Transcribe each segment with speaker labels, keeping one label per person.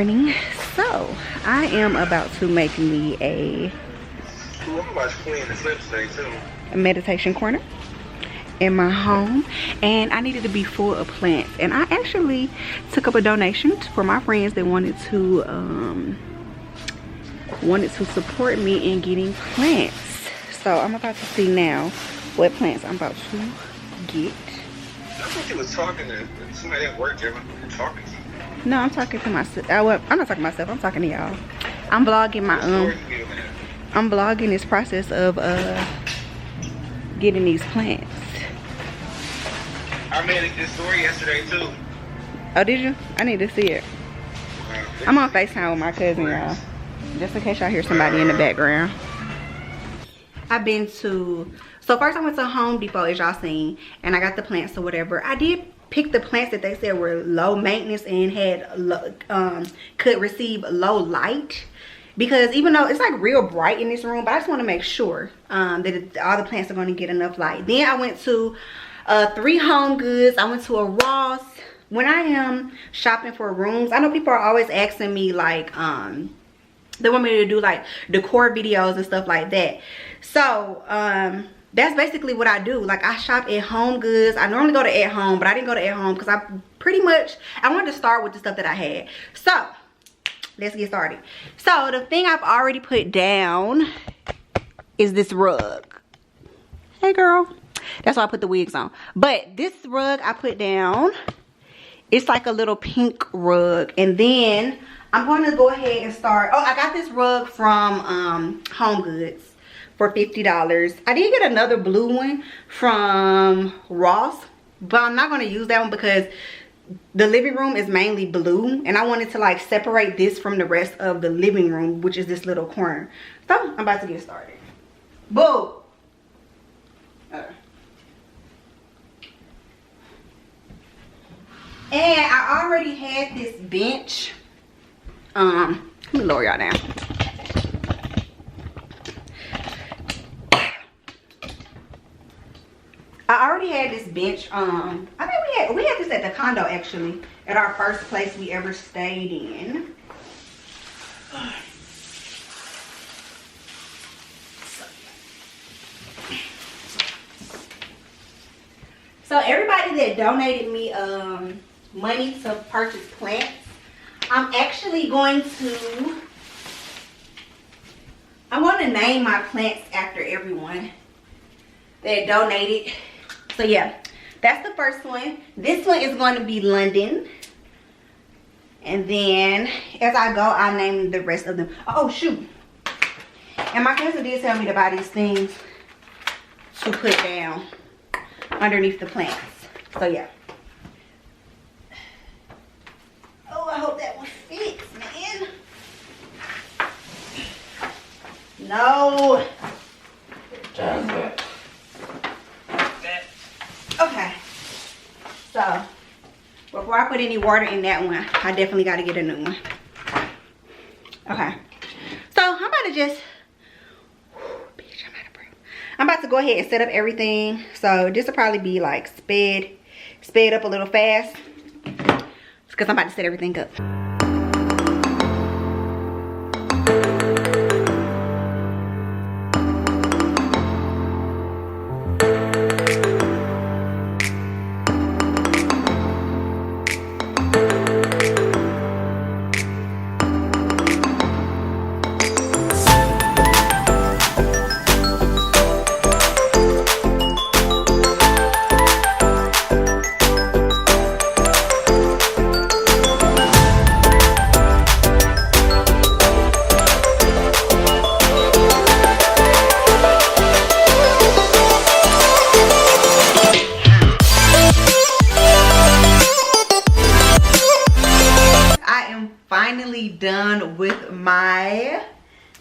Speaker 1: Morning. So I am about to make me a meditation corner in my home, and I needed to be full of plants, and I actually took up a donation for my friends that wanted to support me in getting plants. So I'm about to see now what plants I'm about to get.
Speaker 2: I thought you was talking to somebody at work. You're talking to you.
Speaker 1: No, I'm talking to myself. I'm not talking to myself. I'm talking to y'all. I'm vlogging my I'm vlogging this process of getting these plants.
Speaker 2: I made this story yesterday too.
Speaker 1: Oh, did you? I need to see it. I'm on FaceTime with my cousin, y'all. Just in case y'all hear somebody in the background. I've been to, so first I went to Home Depot, as y'all seen, and I got the plants or whatever. I did pick the plants that they said were low maintenance and had could receive low light, because even though it's like real bright in this room, but I just want to make sure that all the plants are going to get enough light. Then I went to 3 Home Goods. I went to a Ross. When I am shopping for rooms, I know people are always asking me like they want me to do like decor videos and stuff like that. So that's basically what I do. Like, I shop at Home Goods. I normally go to At Home, but I didn't go to At Home because I wanted to start with the stuff that I had. So let's get started. So the thing I've already put down is this rug. Hey girl, that's why I put the wigs on. But this rug I put down, it's like a little pink rug. And then I'm going to go ahead and start. Oh, I got this rug from Home Goods for $50. I did get another blue one from Ross, but I'm not going to use that one because the living room is mainly blue, and I wanted to like separate this from the rest of the living room, which is this little corner. So I'm about to get started. Boo! And I already had this bench. Let me lower y'all down. I already had this bench. I think we had this at the condo, actually, at our first place we ever stayed in. So everybody that donated me money to purchase plants, I'm actually going to name my plants after everyone that donated. So yeah, that's the first one. This one is going to be London, and then as I go, I'll name the rest of them. Oh shoot, and my cousin did tell me to buy these things to put down underneath the plants. So yeah. Oh, I hope that one fits, man. No. Okay. So before I put any water in that one, I definitely got to get a new one. Okay. So I'm about to just, bitch, I'm out of breath. I'm about to go ahead and set up everything. So this will probably be like sped up a little fast, because I'm about to set everything up. Done with my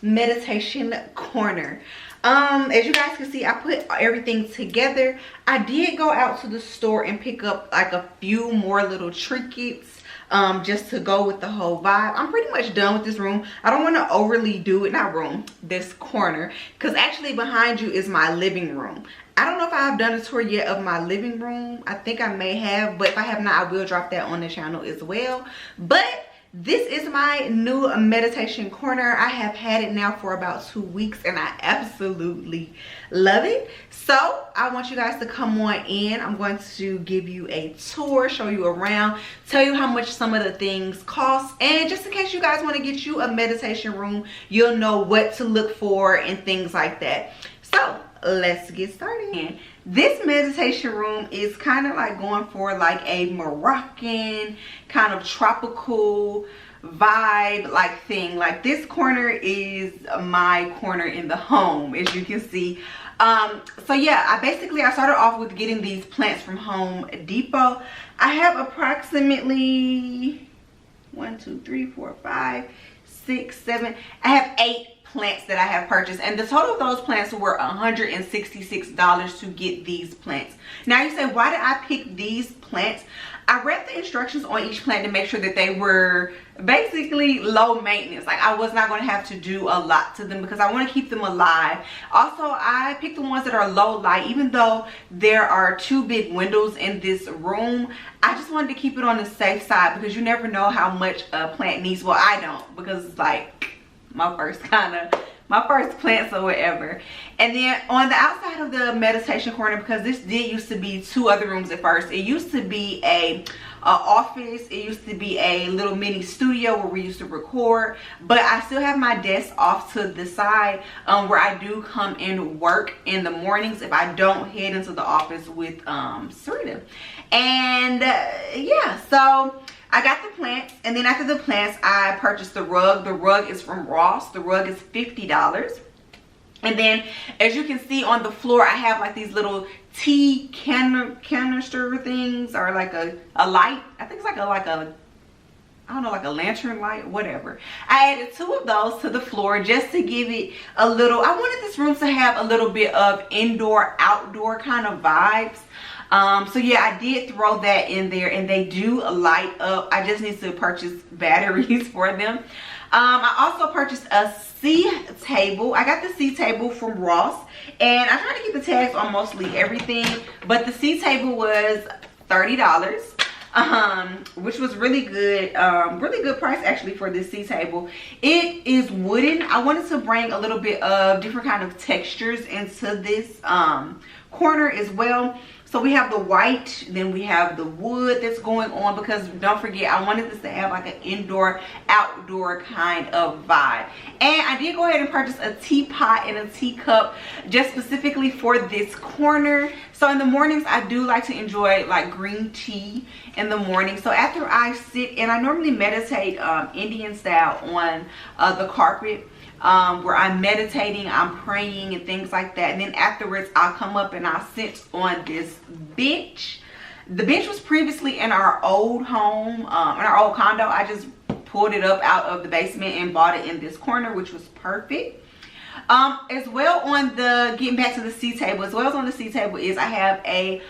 Speaker 1: meditation corner. As you guys can see, I put everything together. I did go out to the store and pick up like a few more little trinkets just to go with the whole vibe. I'm pretty much done with this room. I don't want to overly do it, not room, this corner, because actually behind you is my living room. I don't know if I've done a tour yet of my living room. I think I may have, but if I have not, I will drop that on the channel as well. But this is my new meditation corner. I have had it now for about 2 weeks and I absolutely love it. So I want you guys to come on in. I'm going to give you a tour, show you around, tell you how much some of the things cost, and just in case you guys want to get you a meditation room, you'll know what to look for and things like that. So let's get started. This meditation room is kind of like going for like a Moroccan kind of tropical vibe like thing. Like this corner is my corner in the home, as you can see. So yeah, I started off with getting these plants from Home Depot. I have approximately 1, 2, 3, 4, 5, 6, 7. I have 8 plants that I have purchased, and the total of those plants were $166 to get these plants. Now you say, why did I pick these plants? I read the instructions on each plant to make sure that they were basically low maintenance. Like I was not going to have to do a lot to them because I want to keep them alive. Also, I picked the ones that are low light. Even though there are 2 big windows in this room, I just wanted to keep it on the safe side because you never know how much a plant needs. Well, I don't, because it's like my first plants or whatever. And then on the outside of the meditation corner, because this did used to be 2 other rooms at first. It used to be a office. It used to be a little mini studio where we used to record, but I still have my desk off to the side where I do come and work in the mornings if I don't head into the office with Serena. And yeah, so I got the plants, and then after the plants, I purchased the rug. The rug is from Ross. The rug is $50. And then, as you can see on the floor, I have like these little tea canister things, or like a light. I think it's like a I don't know, like a lantern light, whatever. I added 2 of those to the floor just to give it a little, I wanted this room to have a little bit of indoor, outdoor kind of vibes. So yeah, I did throw that in there, and they do light up. I just need to purchase batteries for them. I also purchased a C table. I got the C table from Ross, and I tried to keep the tags on mostly everything, but the C table was $30, which was really good price actually for this C table. It is wooden. I wanted to bring a little bit of different kind of textures into this corner as well. So we have the white, then we have the wood that's going on, because don't forget, I wanted this to have like an indoor, outdoor kind of vibe. And I did go ahead and purchase a teapot and a teacup just specifically for this corner. So in the mornings, I do like to enjoy like green tea in the morning. So after I sit, and I normally meditate Indian style on the carpet, where I'm meditating, I'm praying and things like that, and then afterwards I'll come up and I'll sit on this bench. The bench was previously in our old home, in our old condo. I just pulled it up out of the basement and bought it in this corner, which was perfect. As well, on the, getting back to the C table, as well as on the C table is I have a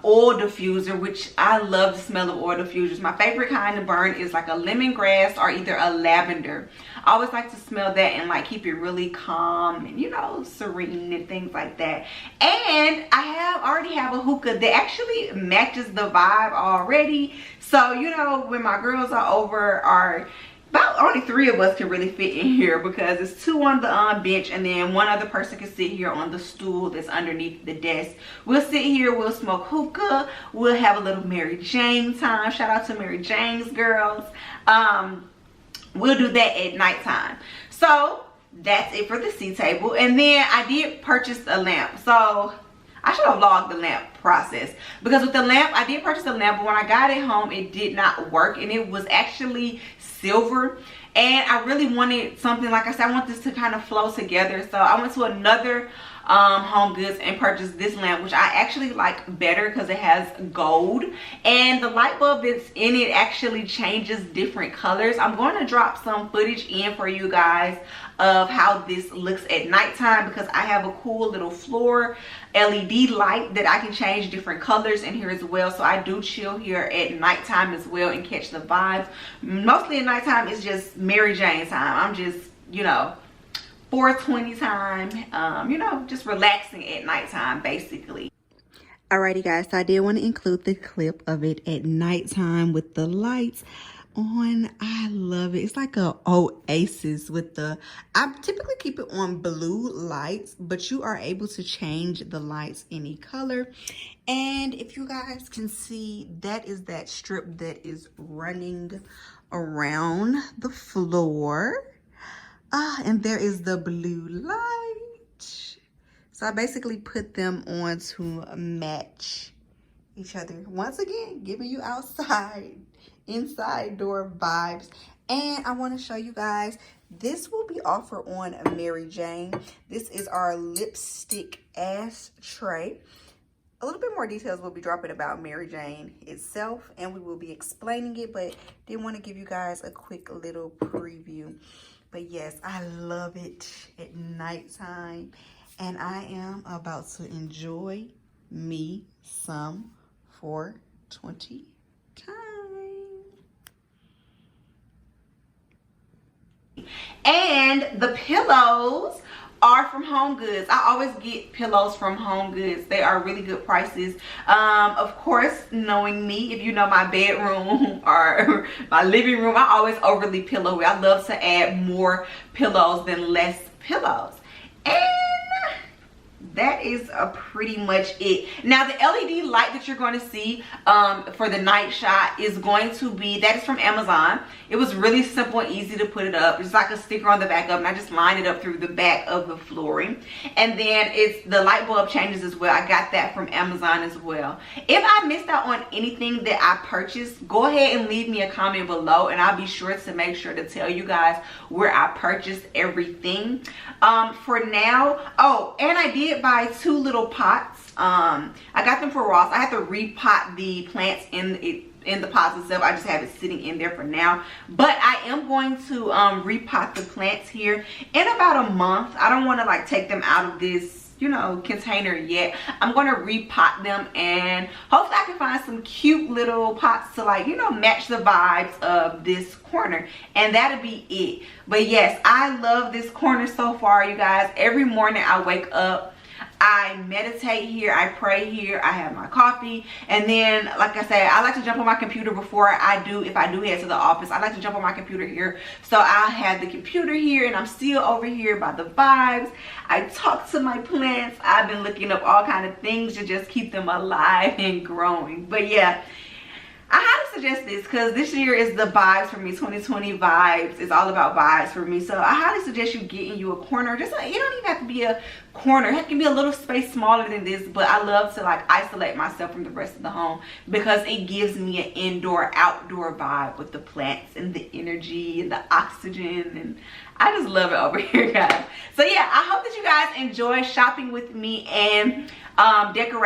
Speaker 1: oil diffuser, which I love the smell of oil diffusers. My favorite kind to burn is like a lemongrass or either a lavender. I always like to smell that and like keep it really calm and, you know, serene and things like that. And I already have a hookah that actually matches the vibe already. So, you know, when my girls are over, about only 3 of us can really fit in here, because it's 2 on the bench, and then 1 other person can sit here on the stool that's underneath the desk. We'll sit here, we'll smoke hookah, we'll have a little Mary Jane time. Shout out to Mary Jane's girls. We'll do that at nighttime. So that's it for the C table. And then I did purchase a lamp. So I should have vlogged the lamp process, because with the lamp, I did purchase a lamp, but when I got it home, it did not work, and it was actually silver, and I really wanted something, like I said, I want this to kind of flow together. So I went to another Home Goods and purchased this lamp, which I actually like better because it has gold, and the light bulb that's in it actually changes different colors. I'm going to drop some footage in for you guys of how this looks at nighttime, because I have a cool little floor LED light that I can change different colors in here as well. So I do chill here at nighttime as well and catch the vibes. Mostly at nighttime it's just Mary Jane time. I'm just, you know, 420 time, you know, just relaxing at nighttime basically. Alrighty guys, so I did want to include the clip of it at nighttime with the lights. on. I love it. It's like a oasis with the, I typically keep it on blue lights, but you are able to change the lights any color. And if you guys can see, that is that strip that is running around the floor. And there is the blue light. So I basically put them on to match each other. Once again, giving you inside door vibes. And I want to show you guys, this will be offered on Mary Jane. This is our lipstick ashtray. A little bit more details will be dropping about Mary Jane itself, and we will be explaining it, but did want to give you guys a quick little preview. But yes, I love it at nighttime, and I am about to enjoy me some 420 time. And the pillows are from Home Goods. I always get pillows from Home Goods. They are really good prices. Of course, knowing me, if you know my bedroom or my living room, I always overly pillowy. I love to add more pillows than less pillows. And that is pretty much it. Now the LED light that you're going to see for the night shot is going to be, that is from Amazon. It was really simple and easy to put it up. It's like a sticker on the back of it, and I just lined it up through the back of the flooring. And then it's the light bulb changes as well. I got that from Amazon as well. If I missed out on anything that I purchased, go ahead and leave me a comment below, and I'll be sure to make sure to tell you guys where I purchased everything. For now, oh, and I did buy 2 little pots. I got them for Ross. I had to repot the plants in the pots itself. I just have it sitting in there for now, but I am going to repot the plants here in about a month. I don't want to like take them out of this, you know, container yet. I'm going to repot them, and hopefully I can find some cute little pots to, like, you know, match the vibes of this corner, and that'll be it. But yes, I love this corner so far, you guys. Every morning I wake up, I meditate here, I pray here, I have my coffee, and then, like I said, I like to jump on my computer before I do, if I do head to the office, I like to jump on my computer here. So I have the computer here, and I'm still over here by the vibes. I talk to my plants. I've been looking up all kind of things to just keep them alive and growing. But yeah, I highly suggest this because this year is the vibes for me. 2020 vibes. It's all about vibes for me. So I highly suggest you getting you a corner. Just like, you don't even have to be a corner. It can be a little space smaller than this, but I love to like isolate myself from the rest of the home because it gives me an indoor outdoor vibe with the plants and the energy and the oxygen, and I just love it over here, guys. So yeah, I hope that you guys enjoy shopping with me and decorating.